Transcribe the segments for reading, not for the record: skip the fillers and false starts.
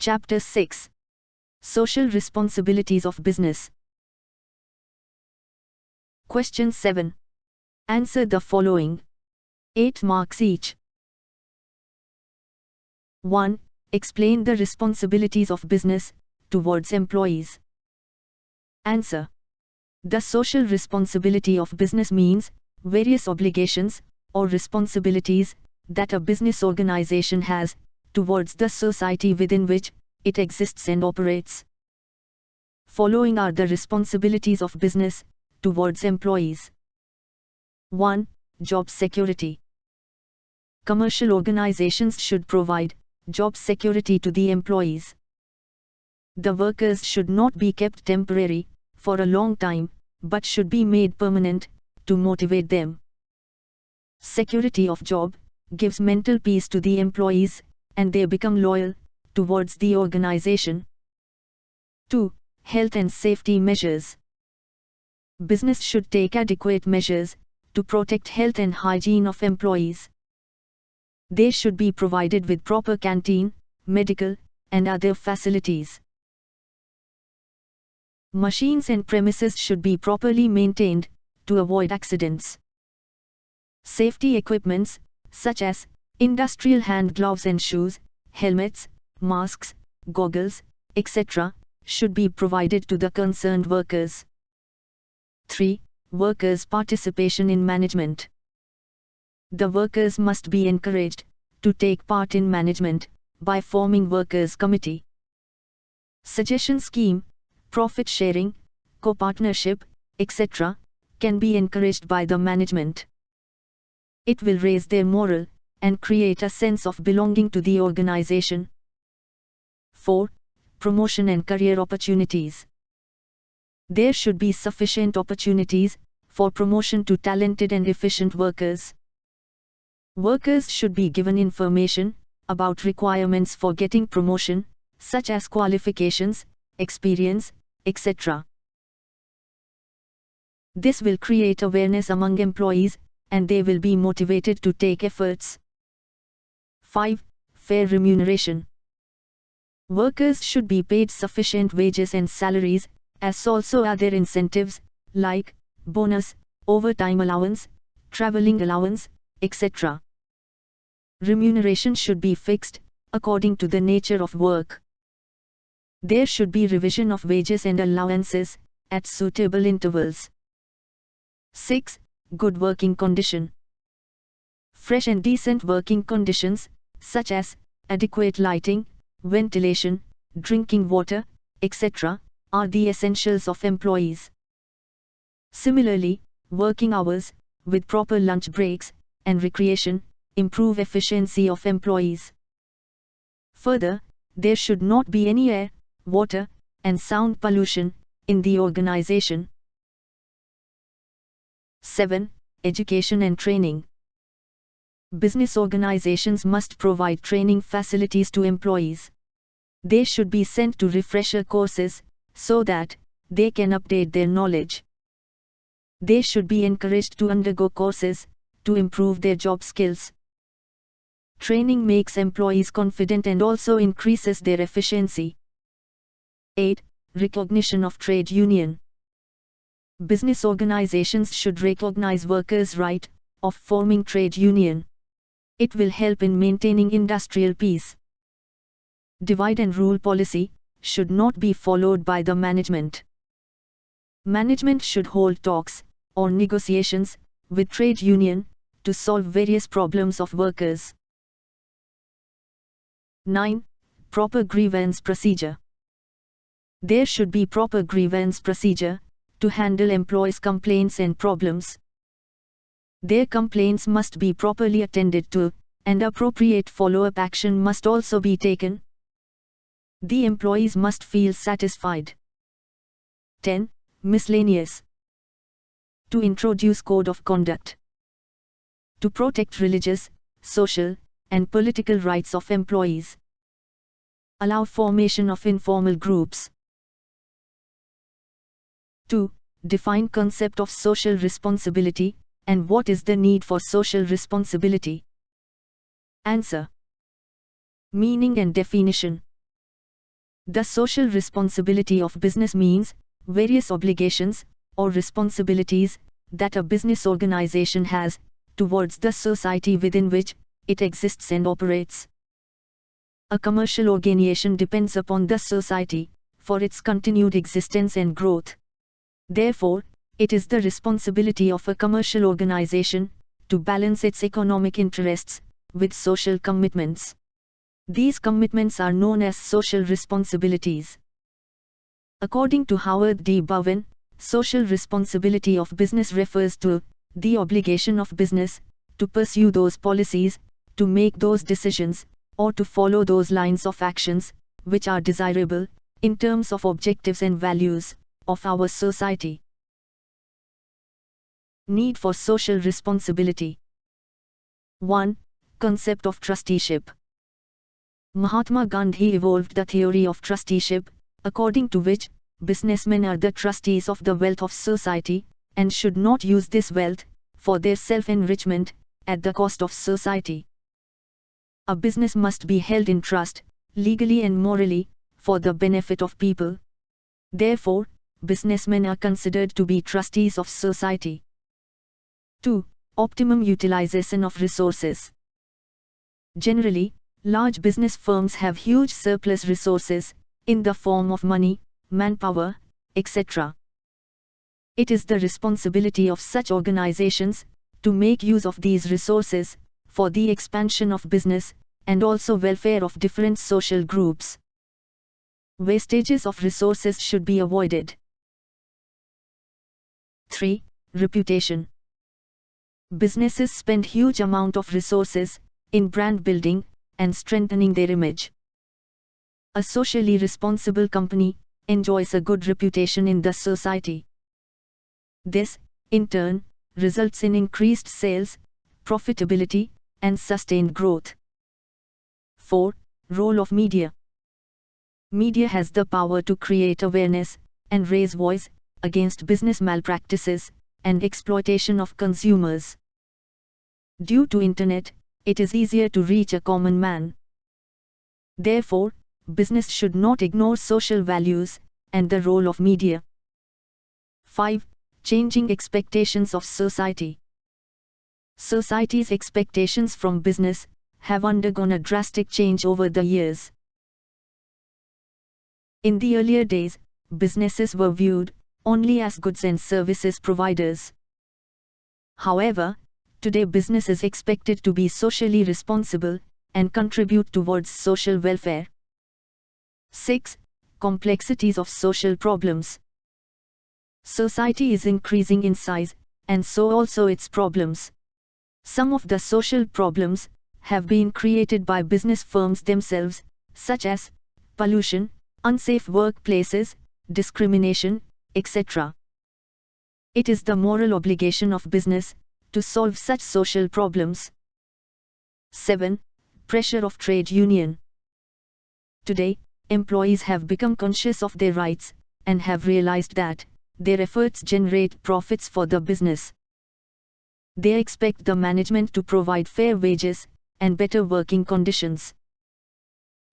Chapter 6. Social Responsibilities of Business. Question 7. Answer the following. 8 marks each. 1. Explain the responsibilities of business towards employees. Answer. The social responsibility of business means various obligations or responsibilities that a business organization has towards the society within which it exists and operates. Following are the responsibilities of business towards employees. 1. Job security. Commercial organizations should provide job security to the employees. The workers should not be kept temporary for a long time, but should be made permanent to motivate them. Security of job gives mental peace to the employees, and they become loyal towards the organization. 2. Health and safety measures. Business should take adequate measures to protect health and hygiene of employees. They should be provided with proper canteen, medical, and other facilities. Machines and premises should be properly maintained to avoid accidents. Safety equipments, such as industrial hand gloves and shoes, helmets, masks, goggles, etc., should be provided to the concerned workers. 3. Workers' participation in management. The workers must be encouraged to take part in management by forming workers' committee. Suggestion scheme, profit sharing, co-partnership, etc., can be encouraged by the management. It will raise their morale and create a sense of belonging to the organization. 4. Promotion and career opportunities. There should be sufficient opportunities for promotion to talented and efficient workers. Workers should be given information about requirements for getting promotion, such as qualifications, experience, etc. This will create awareness among employees, and they will be motivated to take efforts. 5. Fair remuneration. Workers should be paid sufficient wages and salaries, as also other incentives, like bonus, overtime allowance, traveling allowance, etc. Remuneration should be fixed according to the nature of work. There should be revision of wages and allowances at suitable intervals. 6. Good working condition. Fresh and decent working conditions, such as adequate lighting, ventilation, drinking water, etc., are the essentials of employees. Similarly, working hours, with proper lunch breaks and recreation, improve efficiency of employees. Further, there should not be any air, water, and sound pollution in the organization. 7. Education and training. Business organizations must provide training facilities to employees. They should be sent to refresher courses so that they can update their knowledge. They should be encouraged to undergo courses to improve their job skills. Training makes employees confident and also increases their efficiency. 8. Recognition of trade union. Business organizations should recognize workers' right of forming trade union. It will help in maintaining industrial peace. Divide and rule policy should not be followed by the management. Management should hold talks or negotiations with trade union to solve various problems of workers. 9. Proper grievance procedure. There should be proper grievance procedure to handle employees' complaints and problems. Their complaints must be properly attended to, and appropriate follow-up action must also be taken. The employees must feel satisfied. 10. Miscellaneous. To introduce code of conduct. To protect religious, social, and political rights of employees. Allow formation of informal groups. 2. Define concept of social responsibility, and what is the need for social responsibility? Answer. Meaning and definition. The social responsibility of business means various obligations or responsibilities that a business organization has towards the society within which it exists and operates. A commercial organization depends upon the society for its continued existence and growth. Therefore, it is the responsibility of a commercial organization to balance its economic interests with social commitments. These commitments are known as social responsibilities. According to Howard D. Bowen, social responsibility of business refers to the obligation of business to pursue those policies, to make those decisions, or to follow those lines of actions which are desirable in terms of objectives and values of our society. Need for social responsibility. 1. Concept of trusteeship. Mahatma Gandhi evolved the theory of trusteeship, according to which businessmen are the trustees of the wealth of society, and should not use this wealth for their self-enrichment at the cost of society. A business must be held in trust, legally and morally, for the benefit of people. Therefore, businessmen are considered to be trustees of society. 2. Optimum utilization of resources. Generally, large business firms have huge surplus resources, in the form of money, manpower, etc. It is the responsibility of such organizations to make use of these resources for the expansion of business and also welfare of different social groups. Wastages of resources should be avoided. 3. Reputation. Businesses spend huge amount of resources in brand building and strengthening their image. A socially responsible company enjoys a good reputation in the society. This, in turn, results in increased sales, profitability, and sustained growth. 4. Role of media. Media has the power to create awareness and raise voice against business malpractices and exploitation of consumers. Due to internet, it is easier to reach a common man. Therefore, business should not ignore social values and the role of media. 5. Changing expectations of society. Society's expectations from business have undergone a drastic change over the years. In the earlier days, businesses were viewed only as goods and services providers. However, today business is expected to be socially responsible and contribute towards social welfare. 6. Complexities of social problems. Society is increasing in size, and so also its problems. Some of the social problems have been created by business firms themselves, such as pollution, unsafe workplaces, discrimination, etc. It is the moral obligation of business to solve such social problems. 7. Pressure of trade union. Today, employees have become conscious of their rights and have realized that their efforts generate profits for the business. They expect the management to provide fair wages and better working conditions.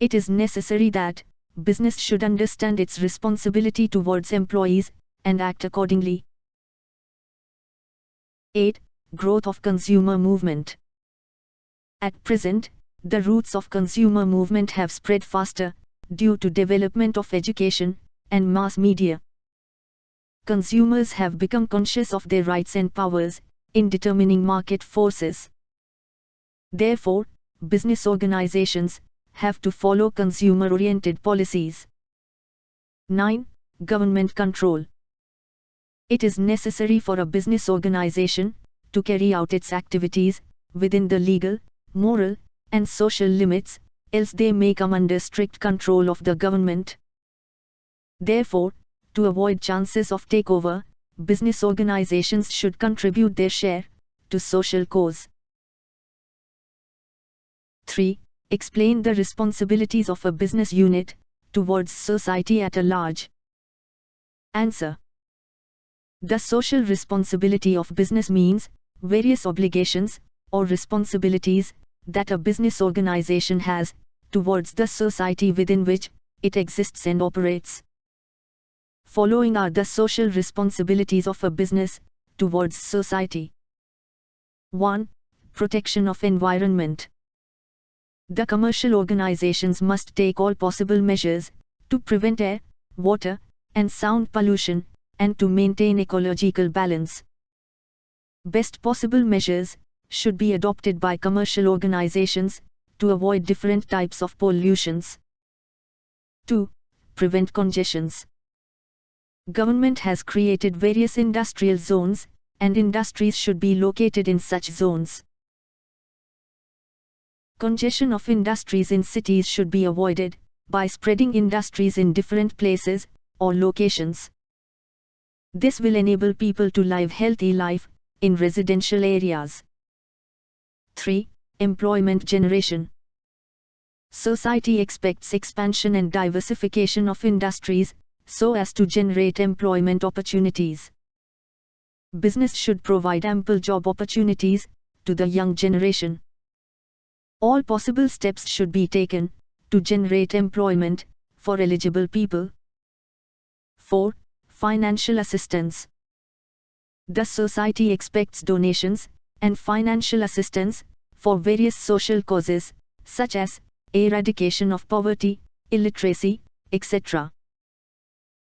It is necessary that business should understand its responsibility towards employees and act accordingly. 8. Growth of consumer movement. At present, the roots of consumer movement have spread faster due to development of education and mass media. Consumers have become conscious of their rights and powers in determining market forces. Therefore, business organizations have to follow consumer-oriented policies. 9. Government control. It is necessary for a business organization to carry out its activities within the legal, moral, and social limits, else they may come under strict control of the government. Therefore, to avoid chances of takeover, business organizations should contribute their share to social cause. 3. Explain the responsibilities of a business unit towards society at a large. Answer. The social responsibility of business means various obligations or responsibilities that a business organization has towards the society within which it exists and operates. Following are the social responsibilities of a business towards society. 1. Protection of environment. The commercial organizations must take all possible measures to prevent air, water, and sound pollution, and to maintain ecological balance. Best possible measures should be adopted by commercial organizations to avoid different types of pollutions. 2. Prevent congestions. Government has created various industrial zones, and industries should be located in such zones. Congestion of industries in cities should be avoided by spreading industries in different places or locations. This will enable people to live healthy life in residential areas. 3. Employment generation. Society expects expansion and diversification of industries so as to generate employment opportunities. Business should provide ample job opportunities to the young generation. All possible steps should be taken to generate employment for eligible people. 4. Financial assistance. The society expects donations and financial assistance for various social causes, such as eradication of poverty, illiteracy, etc.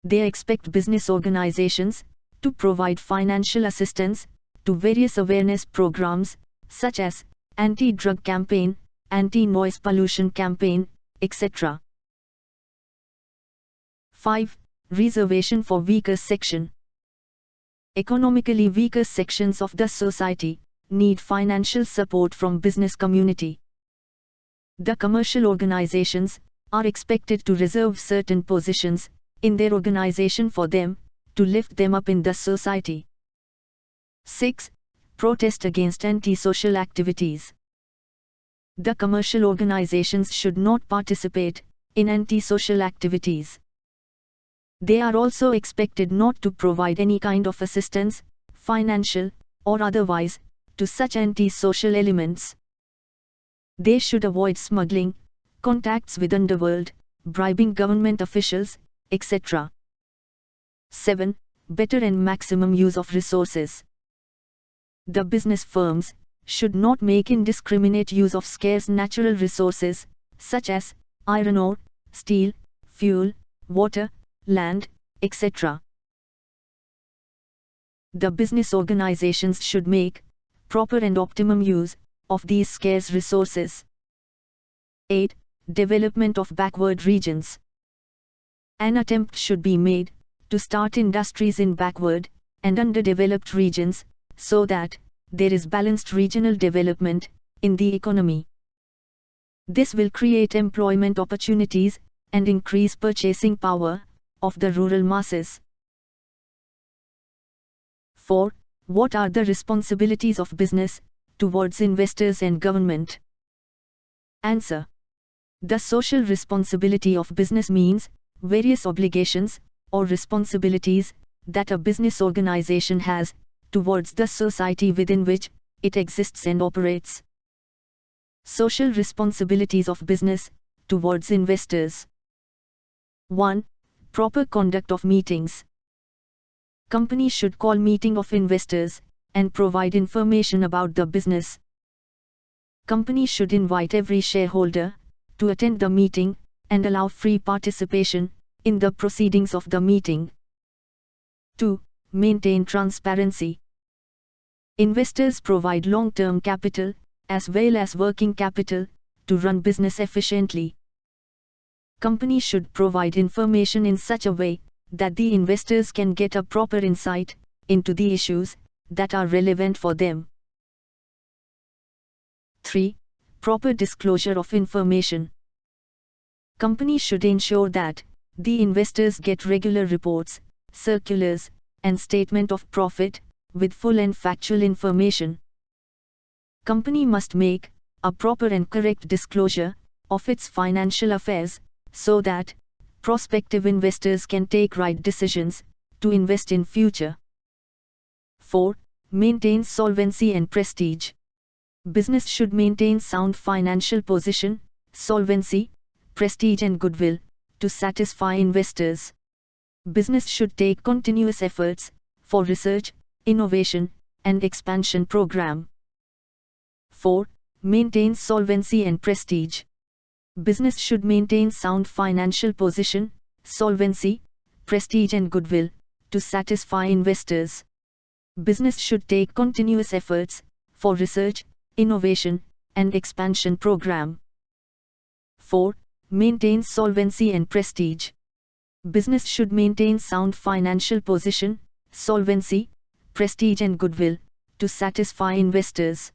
They expect business organizations to provide financial assistance to various awareness programs, such as anti-drug campaign, anti-noise pollution campaign, etc. 5. Reservation for weaker section. Economically weaker sections of the society need financial support from business community. The commercial organizations are expected to reserve certain positions in their organization for them, to lift them up in the society. 6. Protest against anti-social activities. The commercial organizations should not participate in anti-social activities. They are also expected not to provide any kind of assistance, financial or otherwise, to such anti-social elements. They should avoid smuggling, contacts with underworld, bribing government officials, etc. 7. Better and maximum use of resources. The business firms should not make indiscriminate use of scarce natural resources, such as iron ore, steel, fuel, water, land, etc. The business organizations should make proper and optimum use of these scarce resources. 8. Development of backward regions. An attempt should be made to start industries in backward and underdeveloped regions, so that there is balanced regional development in the economy. This will create employment opportunities and increase purchasing power of the rural masses. 4. What are the responsibilities of business towards investors and government? Answer. The social responsibility of business means various obligations or responsibilities that a business organization has towards the society within which it exists and operates. Social responsibilities of business towards investors. 1. Proper conduct of meetings. Companies should call meeting of investors and provide information about the business. Companies should invite every shareholder to attend the meeting and allow free participation in the proceedings of the meeting. 2. Maintain transparency. Investors provide long-term capital as well as working capital to run business efficiently. Companies should provide information in such a way that the investors can get a proper insight into the issues that are relevant for them. 3. Proper disclosure of information. Companies should ensure that the investors get regular reports, circulars, and statement of profit with full and factual information. Company must make a proper and correct disclosure of its financial affairs so that prospective investors can take right decisions to invest in future. 4. Maintain solvency and prestige. Business should maintain sound financial position, solvency, prestige and goodwill to satisfy investors. Business should take continuous efforts for research, innovation, and expansion program. 4. Maintain solvency and prestige. Business should maintain sound financial position, solvency, prestige and goodwill, to satisfy investors. Business should take continuous efforts for research, innovation, and expansion program. 4. Maintain solvency and prestige. Business should maintain sound financial position, solvency, prestige and goodwill, to satisfy investors.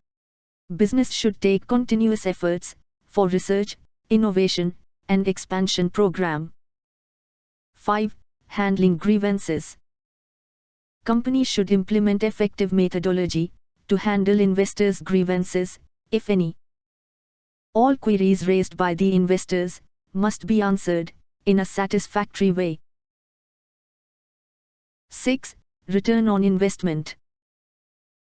Business should take continuous efforts for research, innovation, and expansion program. 5. Handling grievances. Companies should implement effective methodology to handle investors' grievances, if any. All queries raised by the investors must be answered in a satisfactory way. 6. Return on investment.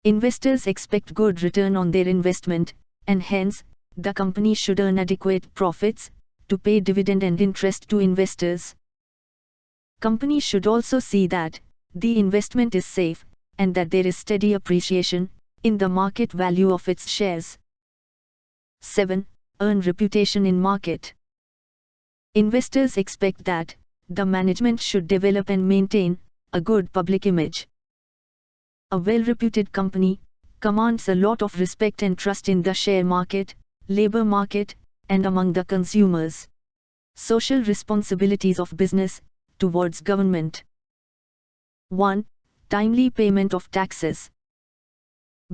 Investors expect good return on their investment, and hence, the company should earn adequate profits to pay dividend and interest to investors. Companies should also see that the investment is safe and that there is steady appreciation in the market value of its shares. 7. Earn reputation in market. Investors expect that the management should develop and maintain a good public image. A well-reputed company commands a lot of respect and trust in the share market, labor market, and among the consumers. Social responsibilities of business towards government. 1. Timely payment of taxes.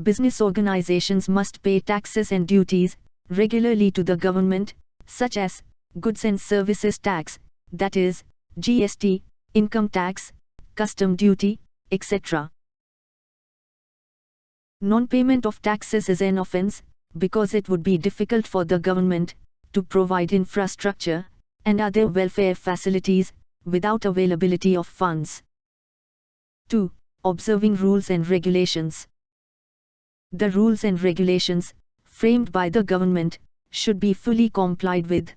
Business organizations must pay taxes and duties regularly to the government, such as goods and services tax, that is, GST, income tax, custom duty, etc. Non-payment of taxes is an offense, because it would be difficult for the government to provide infrastructure and other welfare facilities without availability of funds. 2. Observing rules and regulations. The rules and regulations framed by the government should be fully complied with.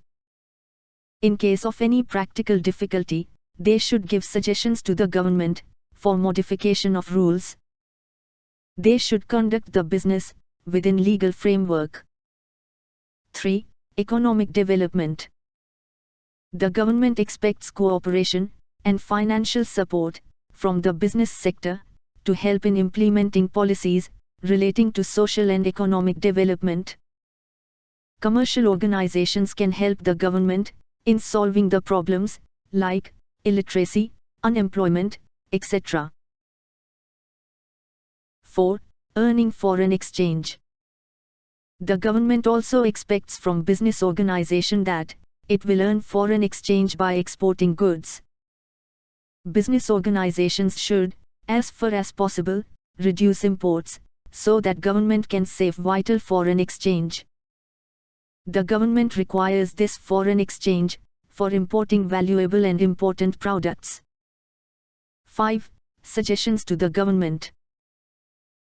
In case of any practical difficulty, they should give suggestions to the government for modification of rules. They should conduct the business within legal framework. 3. Economic development. The government expects cooperation and financial support from the business sector to help in implementing policies relating to social and economic development. Commercial organizations can help the government in solving the problems like illiteracy, unemployment, etc. 4. Earning foreign exchange. The government also expects from business organization that it will earn foreign exchange by exporting goods. Business organizations should, as far as possible, reduce imports, so that government can save vital foreign exchange. The government requires this foreign exchange for importing valuable and important products. 5. Suggestions to the government.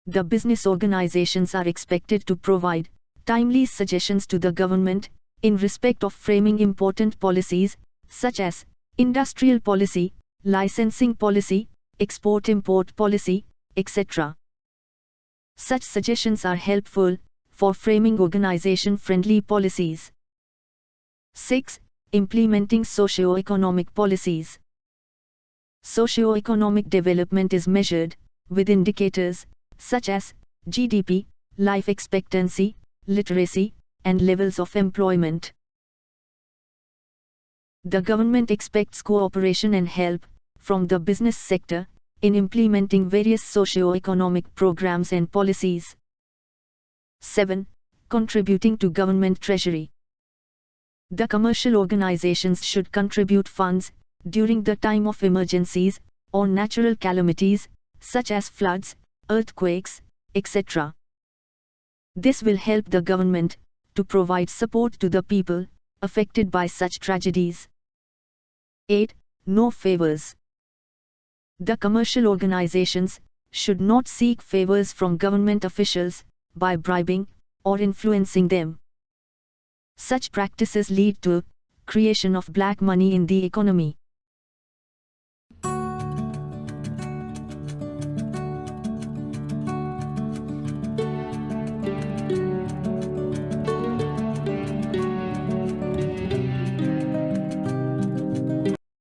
The business organizations are expected to provide timely suggestions to the government in respect of framing important policies, such as industrial policy, licensing policy, export-import policy, etc. Such suggestions are helpful for framing organization-friendly policies. 6. Implementing socio-economic policies. Socio-economic development is measured with indicators such as GDP, life expectancy, literacy, and levels of employment. The government expects cooperation and help from the business sector in implementing various socio-economic programs and policies. 7. Contributing to government treasury. The commercial organizations should contribute funds during the time of emergencies or natural calamities, such as floods, earthquakes, etc. This will help the government to provide support to the people affected by such tragedies. 8. No favors. The commercial organizations should not seek favors from government officials by bribing or influencing them. Such practices lead to creation of black money in the economy.